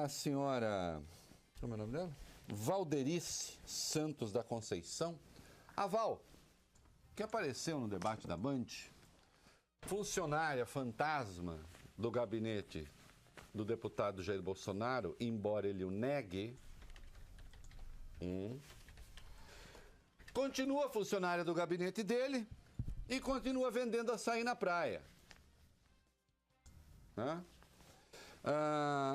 a senhora, como é o nome dela? Valderice Santos da Conceição, a Val, que apareceu no debate da Band, funcionária fantasma do gabinete do deputado Jair Bolsonaro, embora ele o negue, continua funcionária do gabinete dele e continua vendendo açaí na praia.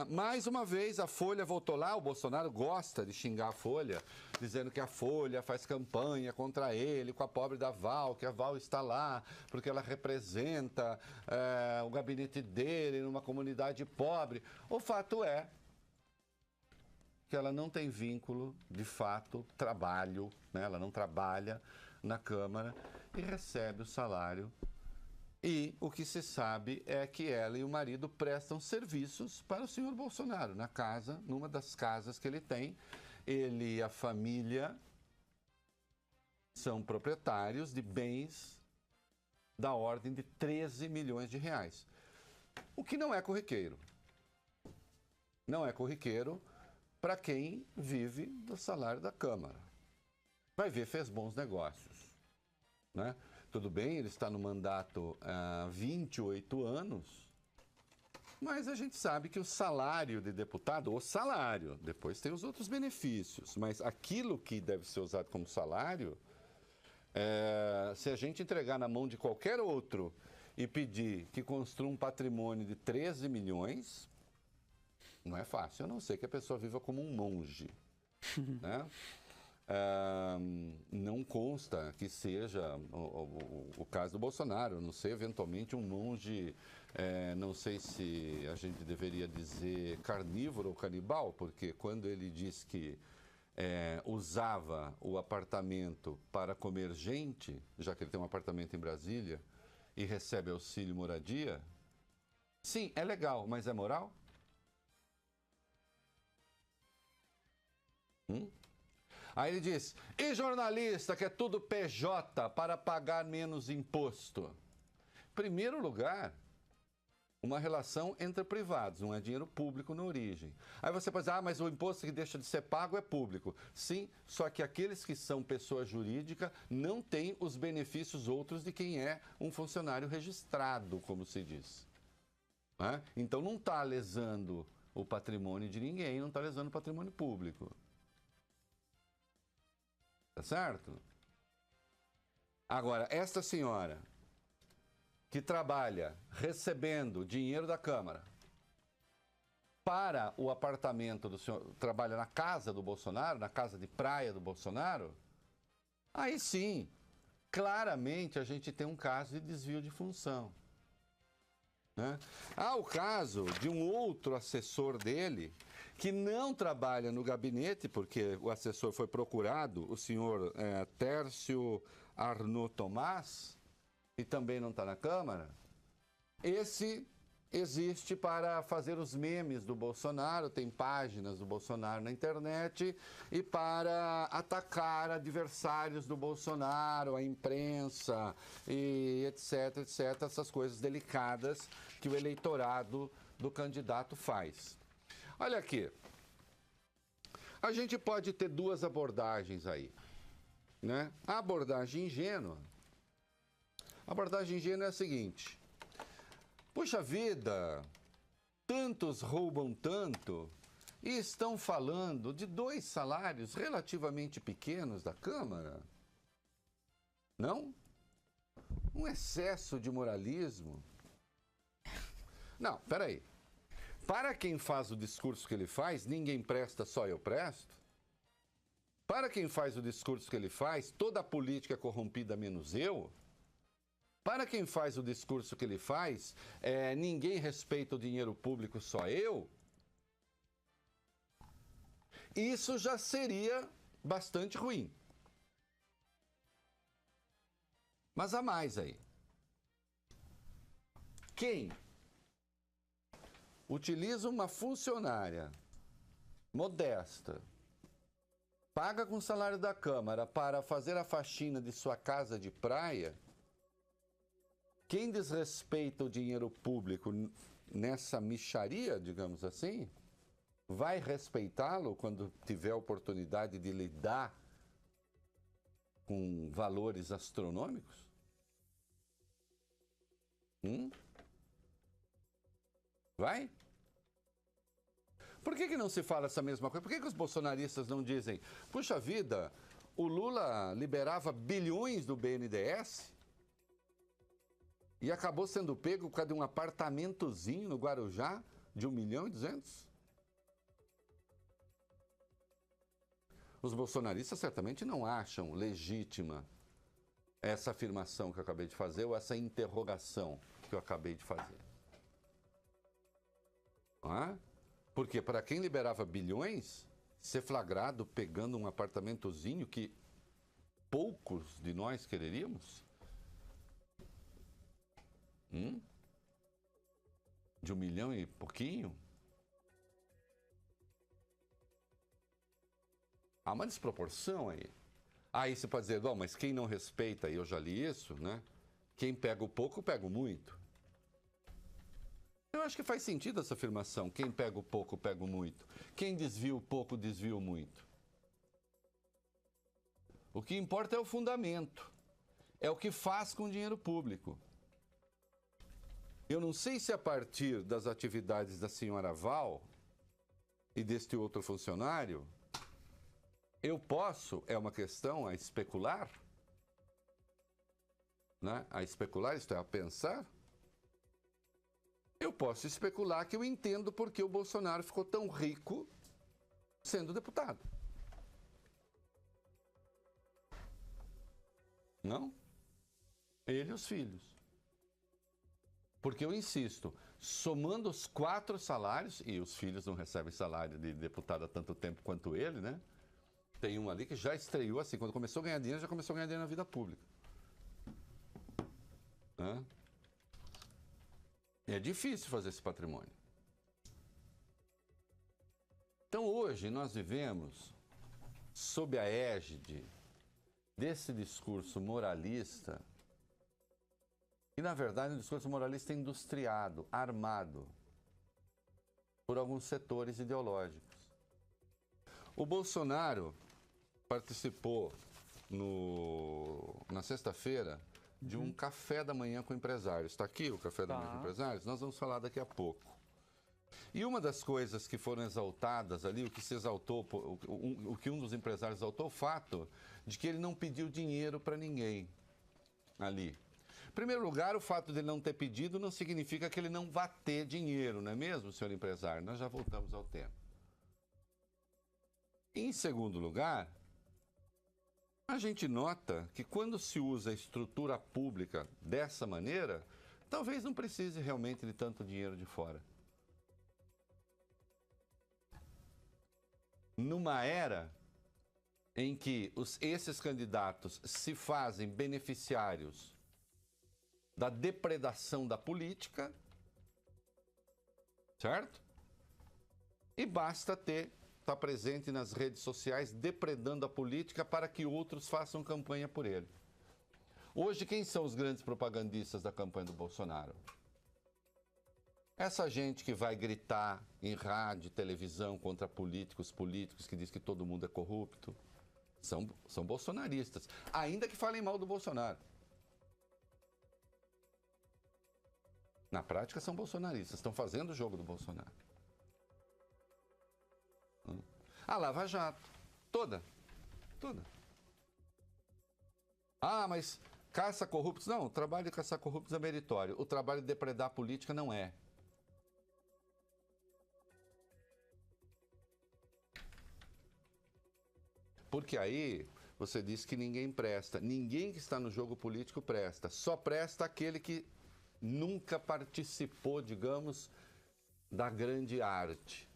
Mais uma vez a Folha voltou lá, o Bolsonaro gosta de xingar a Folha, dizendo que a Folha faz campanha contra ele, com a pobre da Val, que a Val está lá porque ela representa o gabinete dele numa comunidade pobre. O fato é que ela não tem vínculo, de fato, trabalho, né? Ela não trabalha na Câmara e recebe o salário. E o que se sabe é que ela e o marido prestam serviços para o senhor Bolsonaro, na casa, numa das casas que ele tem. Ele e a família são proprietários de bens da ordem de 13 milhões de reais. O que não é corriqueiro. Não é corriqueiro para quem vive do salário da Câmara. Vai ver, fez bons negócios, né? Tudo bem, ele está no mandato há 28 anos, mas a gente sabe que o salário de deputado, o salário, depois tem os outros benefícios, mas aquilo que deve ser usado como salário, se a gente entregar na mão de qualquer outro e pedir que construa um patrimônio de 13 milhões, não é fácil, a não ser que a pessoa viva como um monge, né? Não consta que seja o caso do Bolsonaro, não sei, eventualmente um monge, não sei se a gente deveria dizer carnívoro ou canibal, porque quando ele diz que usava o apartamento para comer gente, já que ele tem um apartamento em Brasília e recebe auxílio moradia, sim, é legal, mas é moral? Aí ele diz, e jornalista que é tudo PJ para pagar menos imposto? Primeiro lugar, uma relação entre privados, não é dinheiro público na origem. Aí você pode dizer, mas o imposto que deixa de ser pago é público. Sim, só que aqueles que são pessoa jurídica não têm os benefícios outros de quem é um funcionário registrado, como se diz. Então não está lesando o patrimônio de ninguém, não está lesando o patrimônio público. Tá certo? Agora, esta senhora que trabalha recebendo dinheiro da Câmara para o apartamento do senhor, trabalha na casa do Bolsonaro, na casa de praia do Bolsonaro, aí sim, claramente a gente tem um caso de desvio de função. Há o caso de um outro assessor dele que não trabalha no gabinete, porque o assessor foi procurado, o senhor Tércio Arnaud Tomás, e também não está na Câmara. Esse existe para fazer os memes do Bolsonaro, tem páginas do Bolsonaro na internet, e para atacar adversários do Bolsonaro, a imprensa, e etc, etc, essas coisas delicadas que o eleitorado do candidato faz. Olha aqui, a gente pode ter duas abordagens aí, né? A abordagem ingênua é a seguinte: puxa vida, tantos roubam tanto e estão falando de dois salários relativamente pequenos da Câmara? Não? Um excesso de moralismo? Não, peraí. Para quem faz o discurso que ele faz, ninguém presta, só eu presto? Para quem faz o discurso que ele faz, toda a política é corrompida menos eu? Para quem faz o discurso que ele faz, ninguém respeita o dinheiro público, só eu? Isso já seria bastante ruim. Mas há mais aí. Quem utiliza uma funcionária modesta, paga com o salário da Câmara para fazer a faxina de sua casa de praia, quem desrespeita o dinheiro público nessa mixaria, digamos assim, vai respeitá-lo quando tiver a oportunidade de lidar com valores astronômicos? Vai? Por que não se fala essa mesma coisa? Por que os bolsonaristas não dizem, puxa vida, o Lula liberava bilhões do BNDES e acabou sendo pego por causa de um apartamentozinho no Guarujá de 1.200.000? Os bolsonaristas certamente não acham legítima essa afirmação que eu acabei de fazer ou essa interrogação que eu acabei de fazer. Não é? Porque para quem liberava bilhões, ser flagrado pegando um apartamentozinho que poucos de nós quereríamos? De 1 milhão e pouquinho? Há uma desproporção aí. Aí você pode dizer, bom, mas quem não respeita, e eu já li isso, né? Quem pega o pouco, pega o muito. Eu acho que faz sentido essa afirmação. Quem pega o pouco, pega o muito. Quem desvia o pouco, desvia o muito. O que importa é o fundamento. É o que faz com o dinheiro público. Eu não sei se a partir das atividades da senhora Val e deste outro funcionário, eu posso, é uma questão a especular, né? A especular, isto é, a pensar. Eu posso especular que eu entendo porque o Bolsonaro ficou tão rico sendo deputado. Não? Ele e os filhos. Porque eu insisto, somando os 4 salários, e os filhos não recebem salário de deputado há tanto tempo quanto ele, né? Tem um ali que já estreou assim, quando começou a ganhar dinheiro, já começou a ganhar dinheiro na vida pública. Né? É difícil fazer esse patrimônio. Então hoje nós vivemos sob a égide desse discurso moralista, e na verdade um discurso moralista industriado, armado por alguns setores ideológicos. O Bolsonaro participou na sexta-feira de um café da manhã com empresários. Está aqui o café da manhã com empresários? Nós vamos falar daqui a pouco. E uma das coisas que foram exaltadas ali, o que se exaltou, o que um dos empresários exaltou, o fato de que ele não pediu dinheiro para ninguém ali. Em primeiro lugar, o fato de ele não ter pedido não significa que ele não vá ter dinheiro, não é mesmo, senhor empresário? Nós já voltamos ao tema. Em segundo lugar, a gente nota que quando se usa a estrutura pública dessa maneira, talvez não precise realmente de tanto dinheiro de fora. Numa era em que esses candidatos se fazem beneficiários da depredação da política, certo? E basta estar presente nas redes sociais depredando a política para que outros façam campanha por ele. Hoje, quem são os grandes propagandistas da campanha do Bolsonaro? Essa gente que vai gritar em rádio, televisão contra políticos que diz que todo mundo é corrupto, são bolsonaristas, ainda que falem mal do Bolsonaro. Na prática são bolsonaristas, estão fazendo o jogo do Bolsonaro. A Lava Jato, toda. Ah, mas caça corruptos? Não, o trabalho de caçar corruptos é meritório. O trabalho de depredar a política não é. Porque aí você diz que ninguém presta. Ninguém que está no jogo político presta. Só presta aquele que nunca participou, digamos, da grande arte.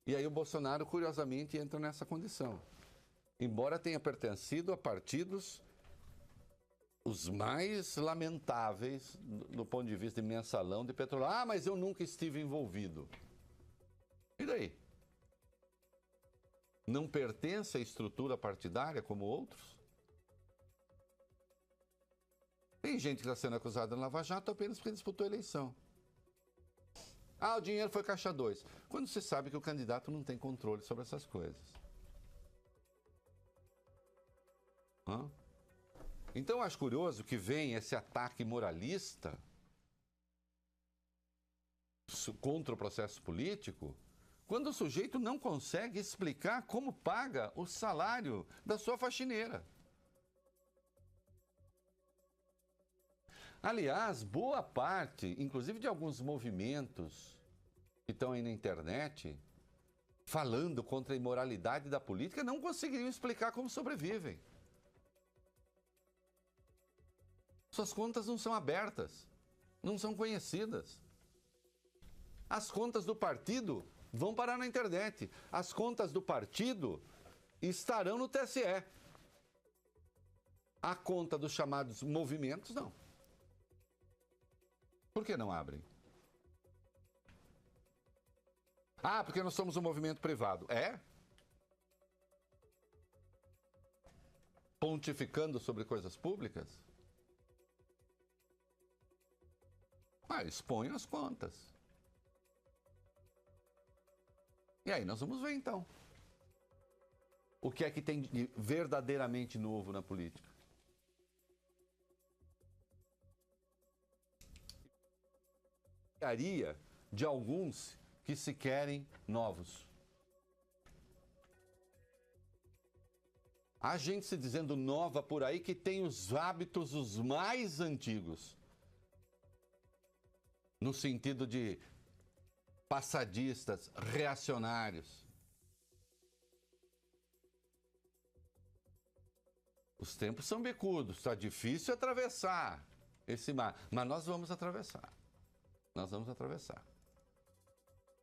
E aí o Bolsonaro, curiosamente, entra nessa condição. Embora tenha pertencido a partidos os mais lamentáveis do ponto de vista de mensalão de petróleo. Ah, mas eu nunca estive envolvido. E daí? Não pertence à estrutura partidária como outros? Tem gente que está sendo acusada na Lava Jato apenas porque disputou a eleição. Ah, o dinheiro foi caixa 2. Quando você sabe que o candidato não tem controle sobre essas coisas. Hã? Então, eu acho curioso que vem esse ataque moralista contra o processo político, quando o sujeito não consegue explicar como paga o salário da sua faxineira. Aliás, boa parte, inclusive de alguns movimentos que estão aí na internet, falando contra a imoralidade da política, não conseguiriam explicar como sobrevivem. Suas contas não são abertas, não são conhecidas. As contas do partido vão parar na internet. As contas do partido estarão no TSE. A conta dos chamados movimentos, não. Por que não abrem? Ah, porque nós somos um movimento privado. É? Pontificando sobre coisas públicas? Ah, exponham as contas. E aí nós vamos ver então. O que é que tem de verdadeiramente novo na política? De alguns que se querem novos. Há gente se dizendo nova por aí que tem os hábitos os mais antigos. No sentido de passadistas, reacionários. Os tempos são bicudos, está difícil atravessar esse mar, mas nós vamos atravessar. Nós vamos atravessar.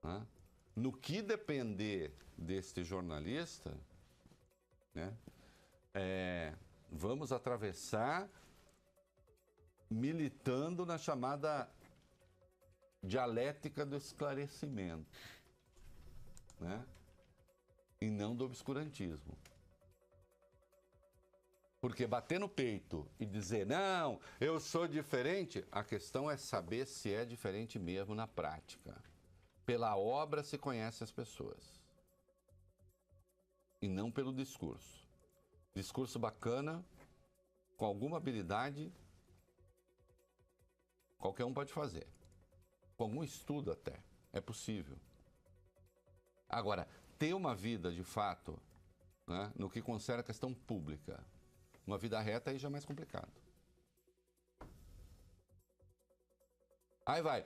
Né? No que depender deste jornalista, né, vamos atravessar militando na chamada dialética do esclarecimento, né? E não do obscurantismo. Porque bater no peito e dizer, não, eu sou diferente, a questão é saber se é diferente mesmo na prática. Pela obra se conhece as pessoas. E não pelo discurso. Discurso bacana, com alguma habilidade, qualquer um pode fazer. Com algum estudo até, é possível. Agora, ter uma vida de fato, né, no que concerne a questão pública, uma vida reta aí já é mais complicado. Aí vai,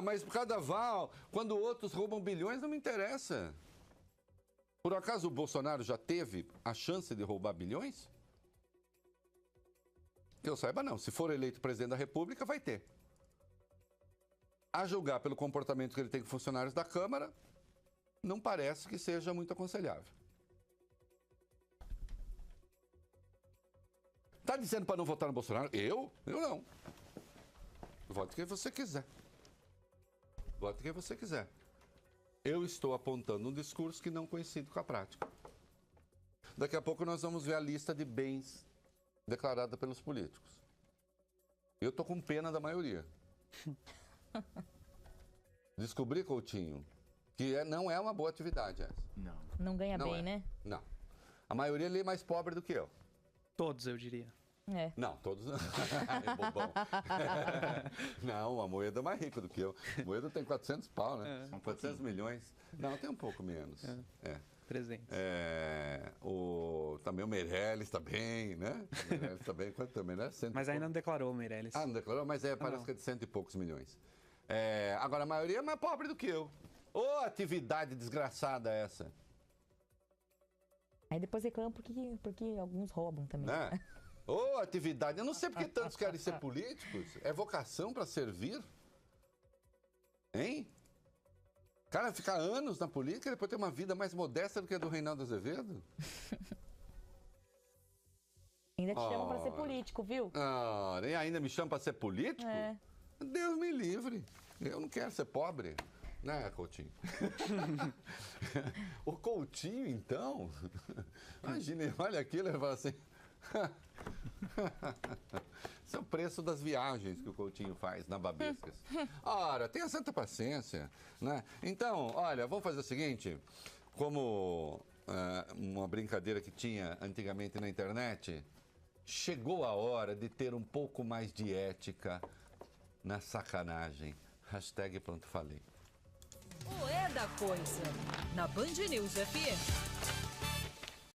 mas por causa da Val, quando outros roubam bilhões, não me interessa. Por acaso o Bolsonaro já teve a chance de roubar bilhões? Que eu saiba não, se for eleito presidente da República, vai ter. A julgar pelo comportamento que ele tem com funcionários da Câmara, não parece que seja muito aconselhável. Tá dizendo para não votar no Bolsonaro? Eu não. Vote quem você quiser. Vote quem você quiser. Eu estou apontando um discurso que não coincide com a prática. Daqui a pouco nós vamos ver a lista de bens declarada pelos políticos. Eu tô com pena da maioria. Descobri, Coutinho, que não é uma boa atividade essa. Não. Não ganha bem, né? Não. A maioria ali é mais pobre do que eu. Todos, eu diria. É. Não, todos não. É bobão. Não, a Moeda é mais rica do que eu. A Moeda tem 400 pau, né? 400 milhões. Não, tem um pouco menos. Presente. Também o Meirelles está bem, né? O Meirelles está bem. Quanto também, né? Mas ainda não declarou o Meirelles. Não declarou? Mas parece que é de 100 e poucos milhões. Agora, a maioria é mais pobre do que eu. Ô, atividade desgraçada essa. Aí depois reclamam porque alguns roubam também. Né? Ô, atividade. Eu não sei porque tantos querem ser políticos. É vocação para servir? Hein? Cara, ficar anos na política e depois ter uma vida mais modesta do que a do Reinaldo Azevedo? Ainda te chamam pra ser político, viu? E ainda me chamam para ser político? É. Deus me livre. Eu não quero ser pobre. Né, Coutinho? O Coutinho, então, imagina, olha aquilo e fala assim, Esse é o preço das viagens que o Coutinho faz na Babescas. Ora, tenha santa paciência, né? Então, olha, vamos fazer o seguinte, como uma brincadeira que tinha antigamente na internet, chegou a hora de ter um pouco mais de ética na sacanagem. Hashtag pronto falei. O É da Coisa, na Band News FM.